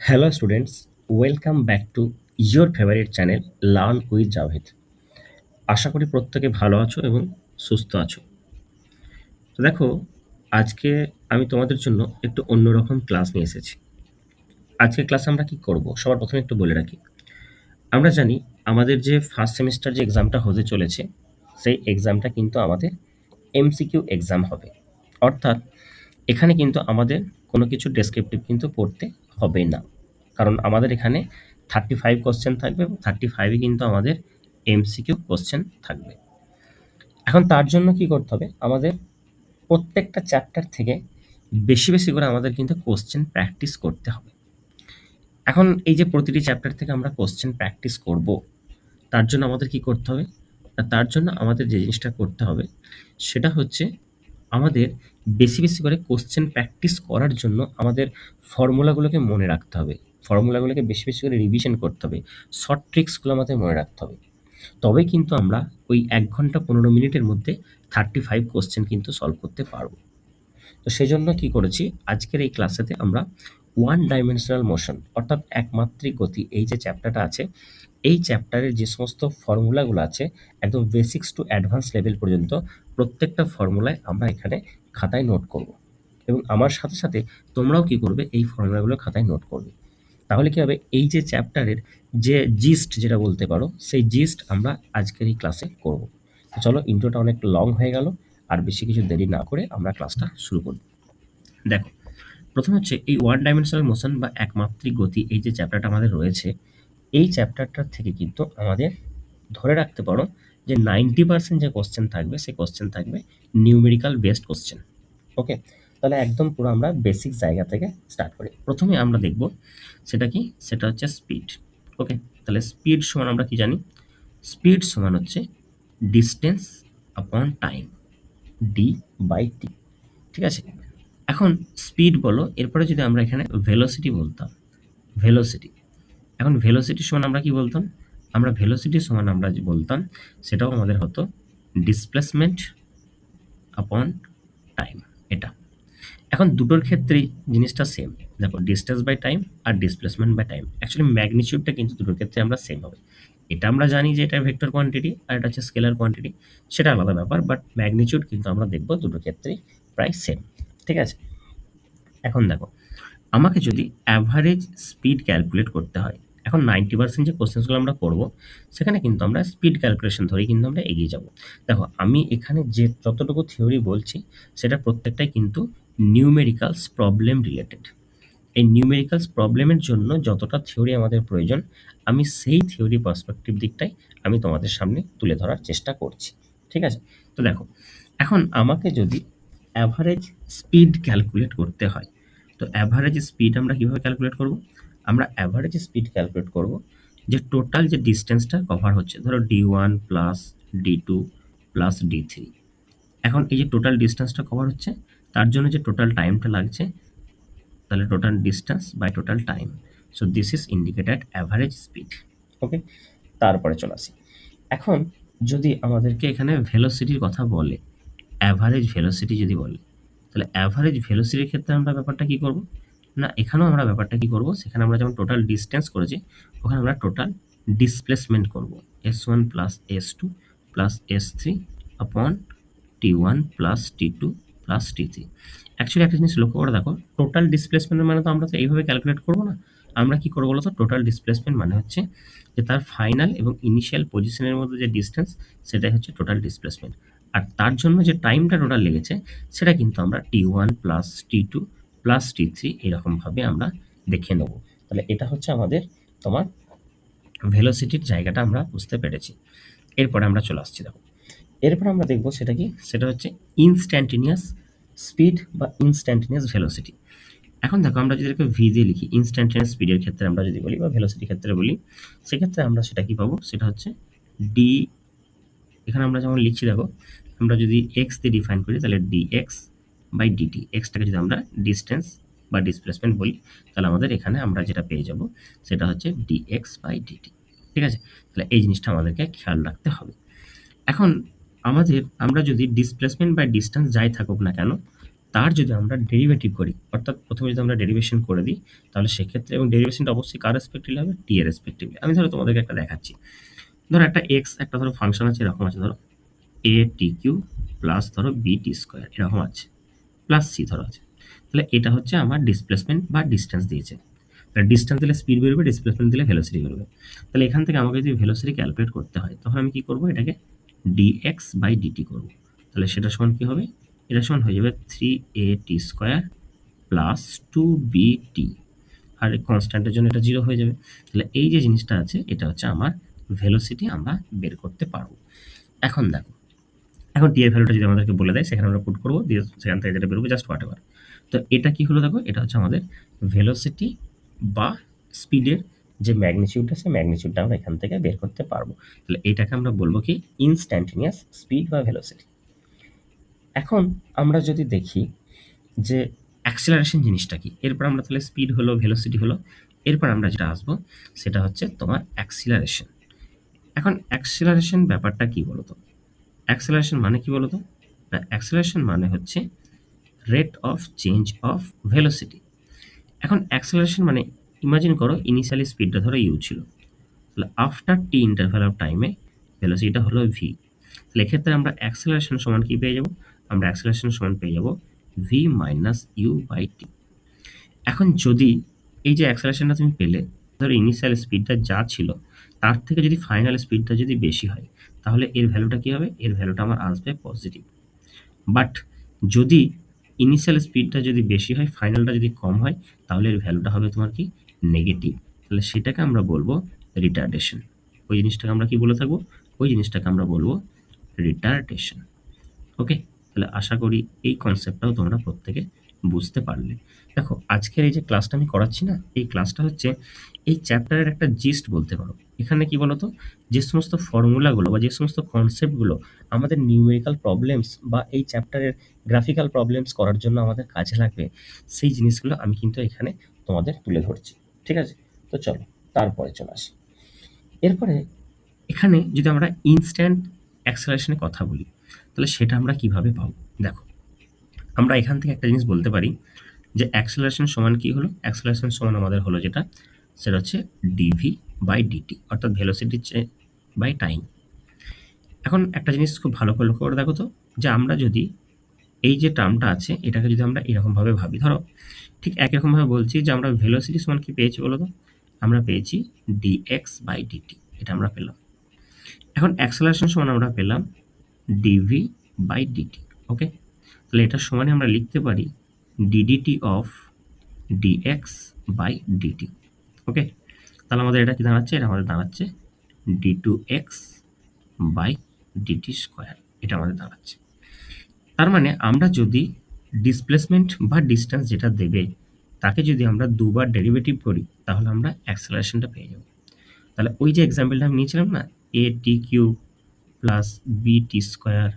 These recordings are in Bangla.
Hello students, welcome back to your favorite channel Learn with Javed. আশা করি প্রত্যেকে ভালো আছো এবং সুস্থ আছো। তো দেখো, আজকে আমি তোমাদের জন্য একটু অন্যরকম ক্লাস নিয়ে এসেছি। আজকের ক্লাসে আমরা কি করব? সবার প্রথমে একটু বলে রাখি। আমরা জানি আমাদের যে ফার্স্ট সেমিস্টার যে এক্সামটা হতে চলেছে, সেই এক্সামটা কিন্তু আমাদের এমসিকিউ এক্সাম হবে। অর্থাৎ এখানে কিন্তু আমাদের কোনো কিছু ডেসক্রিপটিভ কিন্তু পড়তে হবে না। কারণ আমাদের এখানে 35 কোশ্চেন থাকবে এবং 35 ই কিন্তু আমাদের এমসিকিউ কোশ্চেন থাকবে। এখন তার জন্য কি করতে হবে? আমাদের প্রত্যেকটা চ্যাপ্টার থেকে বেশি করে আমাদের কিন্তু কোশ্চেন প্র্যাকটিস করতে হবে। এখন এই যে প্রতিটি চ্যাপ্টার থেকে আমরা কোশ্চেন প্র্যাকটিস করব, তার জন্য আমাদের কি করতে হবে? তার জন্য আমাদের যে জিনিসটা করতে হবে সেটা হচ্ছে আমাদের বেশি করে কোশ্চেন প্র্যাকটিস করার জন্য আমাদের ফর্মুলাগুলোকে মনে রাখতে হবে। ফর্মুলাগুলোকে বেশি করে রিভিশন করতে হবে। শর্ট ট্রিক্সগুলো আমাদের মনে রাখতে হবে। তবে কিন্তু আমরা ওই ১ ঘন্টা ১৫ মিনিটের মধ্যে 35 কোশ্চেন কিন্তু সলভ করতে পারব। তো সেজন্য কি করেছি, আজকের এই ক্লাসেতে আমরা ওয়ান ডাইমেনশনাল মোশন অর্থাৎ একমাত্রিক গতি এই যে চ্যাপ্টারটা আছে, এই চ্যাপ্টারের যে সমস্ত ফর্মুলাগুলো আছে একদম বেসিক্স টু অ্যাডভান্স লেভেল পর্যন্ত প্রত্যেকটা ফর্মুলায় আমরা এখানে খাতায় নোট করব। এবং আমার সাথে তোমরাও কি করবে, এই ফর্মুলাগুলো খাতায় নোট করবে। তাহলে কি হবে, এই যে চ্যাপ্টারের যে জিস্ট যেটা বলতে পারো, সেই জিস্ট আমরা আজকের এই ক্লাসে করব। তো চলো, ইন্ট্রোটা অনেক লং হয়ে গেল, আর বেশি কিছু দেরি না করে আমরা ক্লাসটা শুরু করি। দেখো, প্রথম হচ্ছে এই ওয়ান ডাইমেনশনাল মোশন বা একমাত্রিক গতি এই যে চ্যাপ্টারটা আমাদের রয়েছে, এই চ্যাপ্টারটার থেকে কিন্তু আমাদের ধরে রাখতে পারো যে 90% যে কোশ্চেন থাকবে, সেই কোশ্চেন থাকবে নিউমেরিক্যাল বেসড কোশ্চেন। ওকে, তাহলে একদম পুরো আমরা বেসিক জায়গা থেকে স্টার্ট করি। প্রথমে আমরা দেখব সেটা কি, সেটা হচ্ছে স্পিড। ওকে, তাহলে স্পিড সমান আমরা কি জানি? স্পিড সমান হচ্ছে ডিস্টেন্স আপন টাইম, ডি বাই টি। ঠিক আছে, এখন স্পিড বলো, এরপরে যদি আমরা এখানে ভেলোসিটি বলতাম, ভেলোসিটি। এখন ভেলোসিটি সমান আমরা কি বলতাম? আমরা ভেলোসিটি সমান আমরা যে বলতাম সেটাও আমাদের হতো ডিসপ্লেসমেন্ট আপন টাইম, এটা। এখন দুটোর ক্ষেত্রেই জিনিসটা সেম। দেখো, ডিস্টেন্স বাই টাইম আর ডিসপ্লেসমেন্ট বাই টাইম, অ্যাকচুয়ালি ম্যাগনিটিউডটা কিন্তু দুটোর ক্ষেত্রে আমরা সেম হবে। এটা আমরা জানি যে এটা ভেক্টর কোয়ান্টিটি আর এটা হচ্ছে স্কেলার কোয়ান্টিটি, সেটা আলাদা ব্যাপার, বাট ম্যাগনিটিউড কিন্তু আমরা দেখব দুটোর ক্ষেত্রেই প্রায় সেম। ঠিক আছে, এখন দেখো, আমাকে যদি অ্যাভারেজ স্পিড ক্যালকুলেট করতে হয়, এখন 90% যে কোশ্চেন্সগুলো আমরা করব সেখানে কিন্তু আমরা স্পিড ক্যালকুলেশন ধরেই কিন্তু আমরা এগিয়ে যাব। দেখো, আমি এখানে যে যতটুকু থিওরি বলছি সেটা প্রত্যেকটাই কিন্তু নিউমেরিক্যালস প্রবলেম রিলেটেড। এই নিউমেরিক্যালস প্রবলেমের জন্য যতটা থিওরি আমাদের প্রয়োজন, আমি সেই থিওরি পার্সপেক্টিভ দিকটাই আমি তোমাদের সামনে তুলে ধরার চেষ্টা করছি। ঠিক আছে, তো দেখো, এখন আমাকে যদি অ্যাভারেজ স্পিড ক্যালকুলেট করতে হয়, তো অ্যাভারেজ স্পিড আমরা কিভাবে ক্যালকুলেট করব? আমরা অ্যাভারেজ স্পিড ক্যালকুলেট করব যে টোটাল যে ডিস্টেন্সটা কভার হচ্ছে, ধরো D1 plus D2 plus D3। এখন এই যে টোটাল ডিস্টেন্সটা কভার হচ্ছে, তার জন্য যে টোটাল টাইমটা লাগছে, তাহলে total distance by total time. So this is indicated average speed. Okay, তারপরে চলে আসি। এখন যদি আমাদেরকে এখানে ভেলোসিটির কথা বলে, অ্যাভারেজ ভেলোসিটি যদি বলে, তাহলে অ্যাভারেজ ভেলোসিটির ক্ষেত্রে আমরা ব্যাপারটা কি করব? না, এখানেও আমরা ব্যাপারটা কি করব, সেখানে আমরা যেমন টোটাল ডিস্টেন্স করেছি, ওখানে আমরা টোটাল ডিসপ্লেসমেন্ট করব। S1 plus S2 plus S3 আপন T1 plus T2 plus T3। Actually একটা জিনিস লক্ষ্য করে দেখো, টোটাল ডিসপ্লেসমেন্ট মানে তো আমরা তো এইভাবে ক্যালকুলেট করব না। আমরা কি করবো বলতো? টোটাল ডিসপ্লেসমেন্ট মানে হচ্ছে যে তার ফাইনাল এবং ইনিশিয়াল পজিশনের মধ্যে যে ডিস্টেন্স, সেটাই হচ্ছে টোটাল ডিসপ্লেসমেন্ট। আর তার জন্য যে টাইমটা টোটাল লেগেছে, সেটা কিন্তু আমরা T1 plus T2 plus T3 এরকমভাবে আমরা দেখে নেব। তাহলে এটা হচ্ছে আমাদের তোমার ভেলোসিটির জায়গাটা আমরা বুঝতে পেরেছি। এরপরে আমরা চলে আসছি, দেখো, এরপর আমরা দেখব সেটা কি, সেটা হচ্ছে ইনস্ট্যান্টেনিয়াস স্পিড বা ইনস্ট্যান্টেনিয়াস ভেলোসিটি। এখন দেখো, আমরা যদি এটাকে ভি দিয়ে লিখি, ইনস্ট্যান্টেনিয়াস স্পিডের ক্ষেত্রে আমরা যদি বলি বা ভেলোসিটির ক্ষেত্রে বলি, সেক্ষেত্রে আমরা সেটা কি পাবো, সেটা হচ্ছে ডি। এখানে আমরা যেমন লিখছি, দেখো, আমরা যদি এক্স দিয়ে ডিফাইন করি তাহলে ডিএক্স বাই ডিটি। এক্সটাকে যদি আমরা ডিস্টেন্স বা ডিসপ্লেসমেন্ট বলি, তাহলে আমাদের এখানে আমরা যেটা পেয়ে যাব সেটা হচ্ছে ডিএক্স বাই ডিটি। ঠিক আছে, তাহলে এই জিনিসটা আমাদেরকে খেয়াল রাখতে হবে। এখন আমরা যদি ডিসপ্লেসমেন্ট বাই ডিস্টেন্স যাই থাকুক না কেন, তার যদি আমরা ডেরিভেটিভ করি, অর্থাৎ প্রথমে যদি আমরা ডেরিভেশন করে দিই, তাহলে সেক্ষেত্রে, এবং ডেরিভেশনটা অবশ্যই কার রেসপেক্টিভলি হবে, টি এর রেসপেক্টিভলি। আমি ধরো তোমাদেরকে একটা দেখাচ্ছি। ধরো একটা এক্স, একটা ধরো ফাংশন আছে, এরকম আছে, ধরো এ টি কিউ প্লাস ধরো বি টি স্কোয়ার এরকম আছে, প্লাস সি ধরো আছে। তাহলে এটা হচ্ছে আমার ডিসপ্লেসমেন্ট বা ডিস্টেন্স দিয়েছে। তাহলে ডিস্টেন্স দিলে স্পিড বেরোবে, ডিসপ্লেসমেন্ট দিলে ভেলোসিটি বেরোবে। তাহলে এখান থেকে আমাকে যদি ভেলোসিটি ক্যালকুলেট করতে হয়, তখন আমি কি করব, এটাকে ডিএক্স বাই ডিটি করবো। তাহলে সেটা সমান কি হবে, এটা সমান হয়ে যাবে 3a t square plus 2bt, আর কনস্ট্যান্টের জন্য এটা 0 হয়ে যাবে। তাহলে এই যে জিনিসটা আছে, এটা হচ্ছে আমার ভেলোসিটি, আমরা বের করতে পারবো। এখন দেখো, এখন টি এর ভ্যালুটা যদি আমাদেরকে বলে দেয়, সেখানে আমরা পুট করবো, দিয়ে সেখান থেকে যেটা বেরোবে জাস্ট হোয়াট এভার। তো এটা কি হলো দেখো, এটা হচ্ছে আমাদের ভেলোসিটি বা স্পিডের যে ম্যাগনিটিউডটা, সেই ম্যাগনিটিউডটা আমরা এখান থেকে বের করতে পারবো। তাহলে এটাকে আমরা বলবো কি, ইনস্ট্যান্টেনিয়াস স্পিড বা ভেলোসিটি। এখন আমরা যদি দেখি যে অ্যাক্সেলারেশন জিনিসটা কি, এরপর আমরা তাহলে স্পিড হলো, ভেলোসিটি হলো, এরপর আমরা যেটা আসবো সেটা হচ্ছে তোমার অ্যাক্সিলারেশন। এখন অ্যাক্সিলারেশন ব্যাপারটা কি বলতো, অ্যাক্সেলারেশন মানে কি বলতো, না অ্যাক্সেলারেশন মানে হচ্ছে rate of change of velocity. এখন অ্যাক্সেলারেশন মানে, ইমাজিন করো ইনিশিয়ালি স্পিডটা ধরো ইউ ছিল, তাহলে আফটার টি ইন্টারভ্যাল অফ টাইমে ভেলোসিটিটা হলো ভি। তাহলে এক্ষেত্রে আমরা অ্যাক্সেলারেশন সমান কি পেয়ে যাব, আমরা অ্যাক্সেলারেশন সমান পেয়ে যাব V minus you by T. এখন যদি এই যে অ্যাক্সেলারেশনটা তুমি পেলে, ধরো ইনিশিয়াল স্পিডটা যা ছিল তার থেকে যদি ফাইনাল স্পিডটা যদি বেশি হয়, তাহলে এর ভ্যালুটা কি হবে, এর ভ্যালুটা আমার আসবে পজিটিভ। বাট যদি ইনিশিয়াল স্পিডটা যদি বেশি হয়, ফাইনালটা যদি কম হয়, তাহলে এর ভ্যালুটা হবে তোমার কি, নেগেটিভ। তাহলে সেটাকে আমরা বলবো রিটার্ডেশন। ওই জিনিসটাকে আমরা কি বলে থাকবো, ওই জিনিসটাকে আমরা বলবো রিটার্ডেশন। ওকে, তাহলে আশা করি এই কনসেপ্টটাও তোমরা প্রত্যেকে বুঝতে পারলে। দেখো আজকের এই যে ক্লাসটা আমি করাচ্ছি না, এই ক্লাসটা হচ্ছে এই চ্যাপ্টারের একটা জিস্ট বলতে পারো। এখানে কি বলতো, যে সমস্ত ফর্মুলাগুলো বা যে সমস্ত কনসেপ্টগুলো আমাদের নিউমেরিক্যাল প্রবলেমস বা এই চ্যাপ্টারের গ্রাফিক্যাল প্রবলেমস করার জন্য আমাদের কাজে লাগবে, সেই জিনিসগুলো আমি কিন্তু এখানে তোমাদের তুলে ধরছি। ঠিক আছে, তো চলো তারপরে চলে আসি। এরপরে এখানে যদি আমরা ইনস্ট্যান্ট অ্যাক্সেলারেশনের কথা বলি, তাহলে সেটা আমরা কিভাবে পাবো। দেখো, আমরা এখান থেকে একটা জিনিস বলতে পারি যে অ্যাক্সেলারেশন সমান কি হলো, অ্যাক্সেলারেশন সমান আমাদের হলো যেটা, সেটা হচ্ছে ডিভি বাই ডিটি, অর্থাৎ ভেলোসিটি বাই টাইম। এখন একটা জিনিস খুব ভালো করে লক্ষ্য করে দেখো তো, যে আমরা যদি এই যে টার্মটা আছে, এটাকে যদি আমরা এরকমভাবে ভাবি, ধরো ঠিক একরকমভাবে বলছি যে আমরা ভেলোসিটি সমান কি পেয়েছি বলো তো, আমরা পেয়েছি ডিএক্স বাই ডিটি, এটা আমরা পেলাম। এখন অ্যাক্সেলারেশন সমান আমরা পেলাম ডিভি বাই ডিটি। ওকে, তাহলে এটার সমানে আমরা লিখতে পারি D D T of D X by D T. Okay, তাহলে আমাদের এটা কি দাঁড়াচ্ছে, এটা আমাদের দাঁড়াচ্ছে D two x by DT square, এটা আমাদের দাঁড়াচ্ছে। তার মানে আমরা যদি ডিসপ্লেসমেন্ট বা ডিস্টেন্স যেটা দেবে, তাকে যদি আমরা দুবার ডেরিভেটিভ করি, তাহলে আমরা অ্যাক্সেলারেশনটা পেয়ে যাব। তাহলে ওই যে এক্সাম্পলটা আমি নিয়েছিলাম না, A T Q plus B T square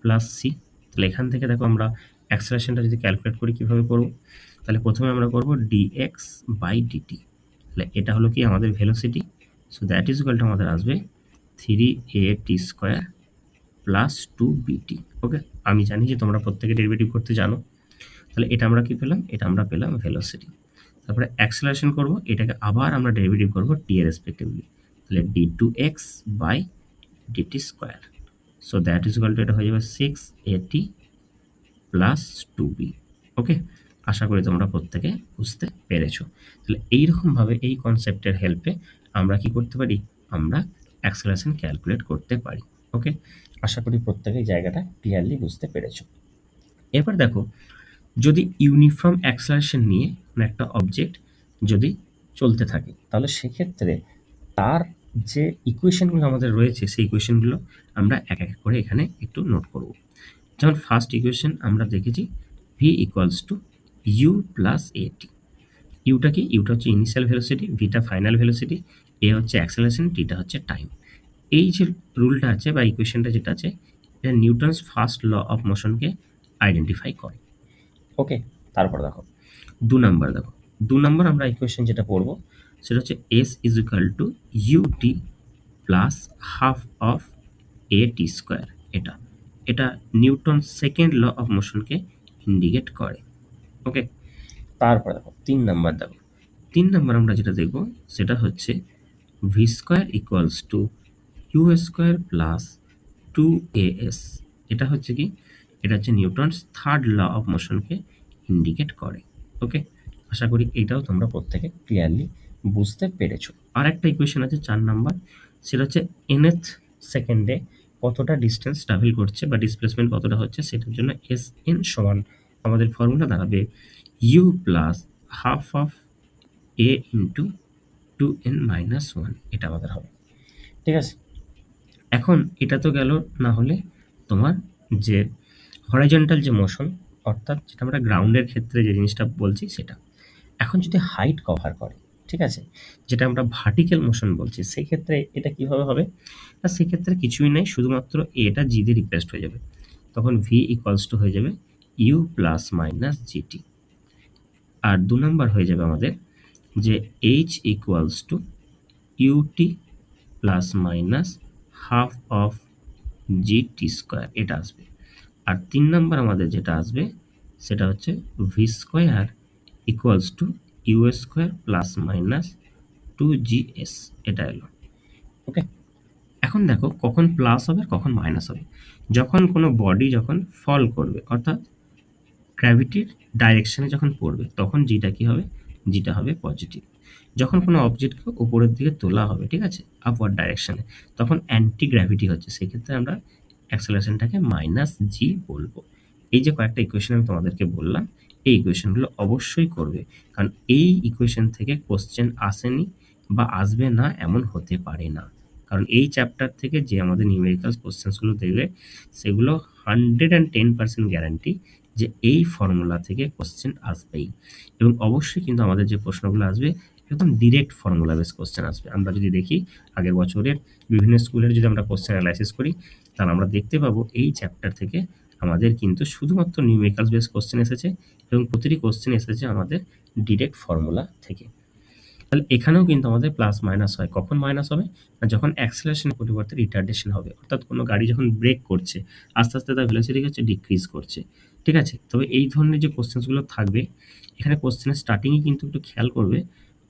plus C, তাহলে এখান থেকে দেখো আমরা অ্যাক্সেলারেশনটা যদি ক্যালকুলেট করি, কীভাবে করব, তাহলে প্রথমে আমরা করব ডিএক্স বাই ডিটি। তাহলে এটা হলো কি আমাদের velocity, so that is equal two আমাদের আসবে 3a t square plus 2bt। ওকে, আমি জানি যে তোমরা প্রত্যেকে ডেরিভেটিভ করতে জানো। তাহলে এটা আমরা কি পেলাম, এটা আমরা পেলাম ভেলোসিটি। তারপরে অ্যাক্সেলারেশন করব, এটাকে আবার আমরা ডেরিভেটিভ করব টি এর রেসপেক্টিভলি, তাহলে D two x by DT square, so that is equal to, এটা হয়ে যাবে 6at প্লাস 2b। ওকে, আশা করি তোমরা প্রত্যেকে বুঝতে পেরেছো। তাহলে এইরকমভাবে এই কনসেপ্টের হেল্পে আমরা কি করতে পারি, আমরা অ্যাক্সেলারেশন ক্যালকুলেট করতে পারি। ওকে, আশা করি প্রত্যেকে এই জায়গাটা ক্লিয়ারলি বুঝতে পেরেছো। এবার দেখো, যদি ইউনিফর্ম অ্যাক্সেলারেশন নিয়ে কোনো একটা অবজেক্ট যদি চলতে থাকে, তাহলে সেক্ষেত্রে তার যে ইকুয়েশনগুলো আমাদের রয়েছে, সেই ইকুয়েশনগুলো আমরা এক এক করে এখানে একটু নোট করব। যেমন ফার্স্ট ইকুয়েশন আমরা দেখেছি V equals to U plus AT. ইউটা কি, ইউটা হচ্ছে ইনিশিয়াল ভেলোসিটি, ভিটা ফাইনাল ভেলোসিটি, এ হচ্ছে অ্যাক্সেলারেশন, টিটা হচ্ছে টাইম। এই যে রুলটা আছে বা ইকুয়েশনটা যেটা আছে, এটা নিউটনস ফার্স্ট ল অফ মোশনকে আইডেন্টিফাই করে। ওকে, তারপর দেখো 2 নম্বর, দেখো 2 নম্বর আমরা ইকুয়েশন যেটা পড়বো সেটা হচ্ছে S is equal to UT plus half of A T square. এটা এটা নিউটন সেকেন্ড ল অফ মোশনকে ইন্ডিকেট করে। ওকে, তারপর দেখো 3 নাম্বার দেখো। 3 নাম্বার আমরা যেটা দেখব সেটা হচ্ছে V square equals to U square plus 2as। এটা হচ্ছে কি, এটা হচ্ছে নিউটনস থার্ড ল অফ মোশনকে ইন্ডিকেট করে। ওকে, আশা করি এটাও তোমরা প্রত্যেকে ক্লিয়ারলি বুঝতে পেরেছো। আর একটা ইকুয়েশন আছে 4 নাম্বার, সেটা হচ্ছে nth সেকেন্ডে কতটা ডিস্টেন্স ট্রাভেল করছে বা ডিসপ্লেসমেন্ট কতটা হচ্ছে, সেটার জন্য এস এন সমান আমাদের ফর্মুলা দাঁড়াবে U plus half of A into 2n minus 1, এটা আমাদের হবে। ঠিক আছে, এখন এটা তো গেল না হলে তোমার যে হরাইজন্টাল যে মোশন, অর্থাৎ যেটা আমরা গ্রাউন্ডের ক্ষেত্রে যে জিনিসটা বলছি সেটা। এখন যদি হাইট কভার করে, ঠিক আছে, যেটা আমরা ভার্টিক্যাল মোশন বলছি, সেই ক্ষেত্রে এটা কিভাবে হবে? না, সেক্ষেত্রে কিছুই নেই, শুধুমাত্র এটা জি দিয়ে রিপ্লেসড হয়ে যাবে। তখন ভি ইকুয়ালস টু হয়ে যাবে ইউ প্লাস মাইনাস জিটি। আর 2 নাম্বার হয়ে যাবে আমাদের যে H equals to UT plus minus half of GT square, এটা আসবে। আর 3 নাম্বার আমাদের যেটা আসবে সেটা হচ্ছে V square equals to U square plus minus 2gs, এটা এলো। ওকে, এখন দেখো কখন প্লাস হবে কখন মাইনাস হবে। যখন কোনো বডি যখন ফল করবে, অর্থাৎ গ্র্যাভিটির ডাইরেকশনে যখন পড়বে, তখন জিটা কি হবে? জিটা হবে পজিটিভ। যখন কোনো অবজেক্টকে উপরের দিকে তোলা হবে, ঠিক আছে, আপওয়ার্ড ডাইরেকশনে, তখন অ্যান্টি গ্র্যাভিটি হচ্ছে, সেক্ষেত্রে আমরা অ্যাক্সেলারেশনটাকে মাইনাস জি বলবো। এই যে কয়েকটা ইকুয়েশন আমি তোমাদেরকে বললাম, এই ইকুয়েশনগুলো অবশ্যই করবে, কারণ এই ইকুয়েশন থেকে কোশ্চেন আসেনি বা আসবে না এমন হতে পারে না। কারণ এই চ্যাপ্টার থেকে যে আমাদের নিউমেরিক্যাল কোশ্চেন্সগুলো দেবে, সেগুলো 110% গ্যারান্টি যে এই ফর্মুলা থেকে কোশ্চেন আসবেই। এবং অবশ্যই কিন্তু আমাদের যে প্রশ্নগুলো আসবে একদম ডিরেক্ট ফর্মুলা বেস কোশ্চেন আসবে। আমরা যদি দেখি আগের বছরের বিভিন্ন স্কুলের যদি আমরা কোশ্চেন অ্যানালাইসিস করি, তাহলে আমরা দেখতে পাবো এই চ্যাপ্টার থেকে আমাদের কিন্তু শুধুমাত্র নিউমেরিক্যাল বেস কোশ্চেন এসেছে এবং প্রতিটি কোশ্চেন এসেছে আমাদের ডিরেক্ট ফর্মুলা থেকে। তাহলে এখানেও কিন্তু আমাদের প্লাস মাইনাস হয়। কখন মাইনাস হবে? না, যখন অ্যাক্সেলারেশনের পরিবর্তে রিটার্ডেশন হবে, অর্থাৎ কোনো গাড়ি যখন ব্রেক করছে, আস্তে আস্তে তার ভেলোসিটি হচ্ছে ডিক্রিজ করছে। ঠিক আছে, তবে এই ধরনের যে কোশ্চেন্সগুলো থাকবে, এখানে কোশ্চেনের স্টার্টিংয়ে কিন্তু একটু খেয়াল করবে,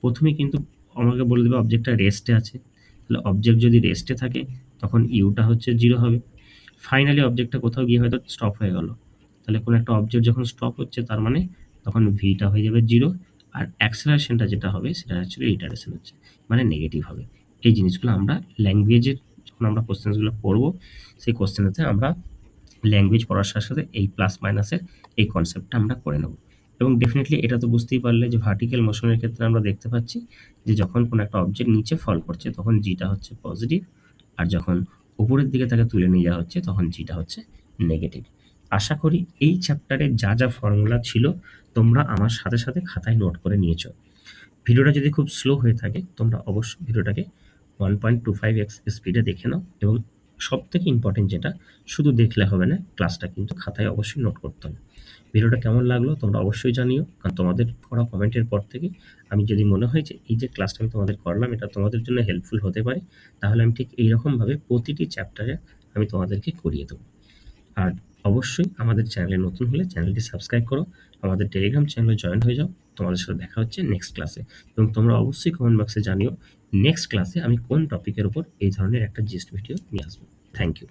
প্রথমে কিন্তু আমাকে বলে দেবে অবজেক্টটা রেস্টে আছে। তাহলে অবজেক্ট যদি রেস্টে থাকে তখন ইউটা হচ্ছে 0 হবে। ফাইনালি অবজেক্টটা কোথাও গিয়ে হয়তো স্টপ হয়ে গেল, তাহলে কোনো একটা অবজেক্ট যখন স্টপ হচ্ছে তার মানে তখন ভিটা হয়ে যাবে 0। আর অ্যাক্সেলারেশনটা যেটা হবে সেটা অ্যাকচুয়ালি রিটার্ডেশন হচ্ছে, মানে নেগেটিভ হবে। এই জিনিসগুলো আমরা ল্যাঙ্গুয়েজের যখন আমরা কোশ্চেনগুলো পড়বো, সেই কোশ্চেনেতে আমরা ল্যাঙ্গুয়েজ পড়ার সাথে সাথে এই প্লাস মাইনাসের এই কনসেপ্টটা আমরা করে নেব। এবং ডেফিনেটলি এটা তো বুঝতেই পারলে যে ভার্টিক্যাল মোশনের ক্ষেত্রে আমরা দেখতে পাচ্ছি যে যখন কোনো একটা অবজেক্ট নিচে ফল করছে তখন জিটা হচ্ছে পজিটিভ, আর যখন উপরের দিকে তাকে তুলে নিয়ে যাওয়া হচ্ছে তখন জিটা হচ্ছে নেগেটিভ। আশা করি এই চ্যাপ্টারে যা যা ফর্মুলা ছিল তোমরা আমার সাথে সাথে খাতায় নোট করে নিয়েছো। ভিডিওটা যদি খুব স্লো হয়ে থাকে তোমরা অবশ্যই ভিডিওটাকে 1.25x স্পিডে দেখে নাও। এবং সবথেকে ইম্পর্টেন্ট যেটা, শুধু দেখলে হবে না, ক্লাসটা কিন্তু খাতায় অবশ্যই নোট করতে হবে। ভিডিওটা কেমন লাগলো তোমরা অবশ্যই জানিও, কারণ তোমাদের করা কমেন্টের পর থেকে আমি যদি মনে হয় যে এই যে ক্লাসটা আমি তোমাদের করলাম এটা তোমাদের জন্য হেল্পফুল হতে পারে, তাহলে আমি ঠিক এইরকমভাবে প্রতিটি চ্যাপ্টারে আমি তোমাদেরকে করিয়ে দেবো। আর অবশ্যই আমাদের চ্যানেলে নতুন হলে চ্যানেলটি সাবস্ক্রাইব করো, আমাদের টেলিগ্রাম চ্যানেলে জয়েন হয়ে যাও। তোমাদের সাথে দেখা হচ্ছে নেক্সট ক্লাসে। এবং তোমরা অবশ্যই কমেন্ট বক্সে জানিও নেক্সট ক্লাসে আমি কোন টপিকের উপর এই ধরনের একটা জিস্ট ভিডিও নিয়ে আসবো। Thank you.